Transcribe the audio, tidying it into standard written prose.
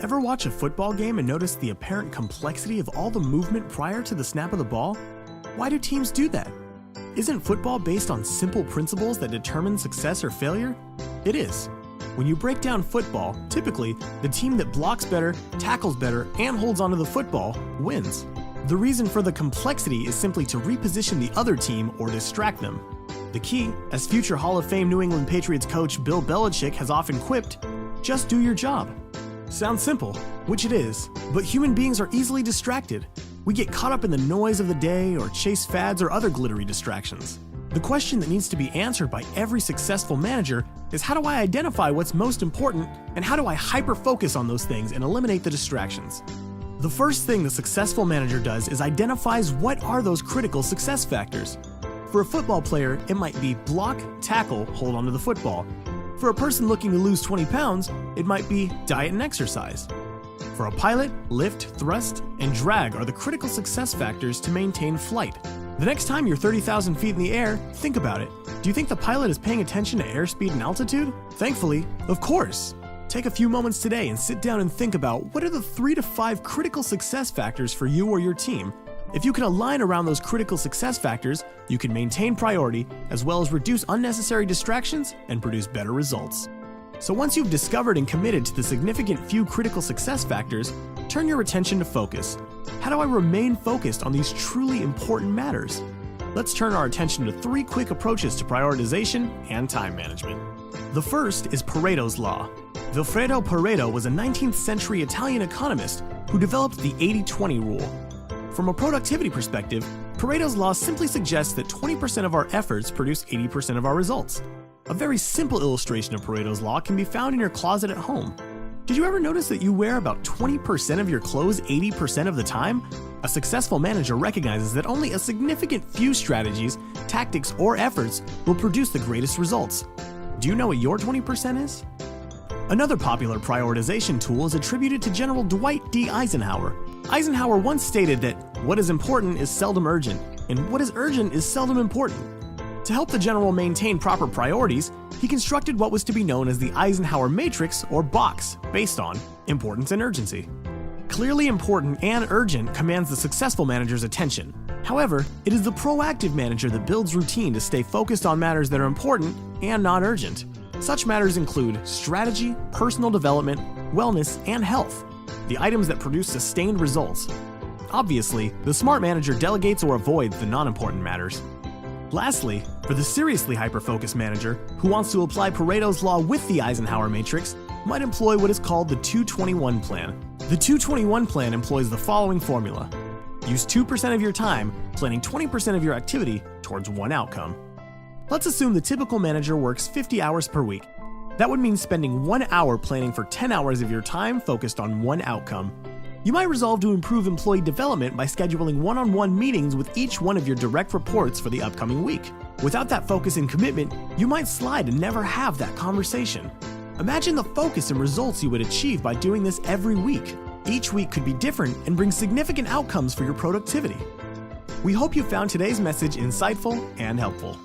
Ever watch a football game and notice the apparent complexity of all the movement prior to the snap of the ball? Why do teams do that? Isn't football based on simple principles that determine success or failure? It is. When you break down football, typically, the team that blocks better, tackles better, and holds onto the football wins. The reason for the complexity is simply to reposition the other team or distract them. The key, as future Hall of Fame New England Patriots coach Bill Belichick has often quipped, just do your job. Sounds simple, which it is, but human beings are easily distracted. We get caught up in the noise of the day or chase fads or other glittery distractions. The question that needs to be answered by every successful manager is, how do I identify what's most important and how do I hyper-focus on those things and eliminate the distractions? The first thing the successful manager does is identifies what are those critical success factors. For a football player, it might be block, tackle, hold onto the football. For a person looking to lose 20 pounds, it might be diet and exercise. For a pilot, lift, thrust, and drag are the critical success factors to maintain flight. The next time you're 30,000 feet in the air, think about it. Do you think the pilot is paying attention to airspeed and altitude? Thankfully, of course. Take a few moments today and sit down and think about what are the 3 to 5 critical success factors for you or your team. If you can align around those critical success factors, you can maintain priority as well as reduce unnecessary distractions and produce better results. So once you've discovered and committed to the significant few critical success factors, turn your attention to focus. How do I remain focused on these truly important matters? Let's turn our attention to 3 quick approaches to prioritization and time management. The first is Paretos Law. Vilfredo Pareto was a 19th century Italian economist who developed the 80-20 rule. From a productivity perspective, Pareto's Law simply suggests that 20% of our efforts produce 80% of our results. A very simple illustration of Pareto's Law can be found in your closet at home. Did you ever notice that you wear about 20% of your clothes 80% of the time? A successful manager recognizes that only a significant few strategies, tactics, or efforts will produce the greatest results. Do you know what your 20% is? Another popular prioritization tool is attributed to General Dwight D. Eisenhower. Eisenhower once stated that what is important is seldom urgent, and what is urgent is seldom important. To help the general maintain proper priorities, he constructed what was to be known as the Eisenhower Matrix, or box, based on importance and urgency. Clearly important and urgent commands the successful manager's attention. However, it is the proactive manager that builds routine to stay focused on matters that are important and not urgent. Such matters include strategy, personal development, wellness, and health, the items that produce sustained results. Obviously, the smart manager delegates or avoids the non-important matters. Lastly, for the seriously hyper-focused manager who wants to apply Pareto's Law with the Eisenhower Matrix, might employ what is called the 2-21 plan. The 2-21 plan employs the following formula. Use 2% of your time planning 20% of your activity towards one outcome. Let's assume the typical manager works 50 hours per week. That would mean spending 1 hour planning for 10 hours of your time focused on one outcome. You might resolve to improve employee development by scheduling one-on-one meetings with each one of your direct reports for the upcoming week. Without that focus and commitment, you might slide and never have that conversation. Imagine the focus and results you would achieve by doing this every week. Each week could be different and bring significant outcomes for your productivity. We hope you found today's message insightful and helpful.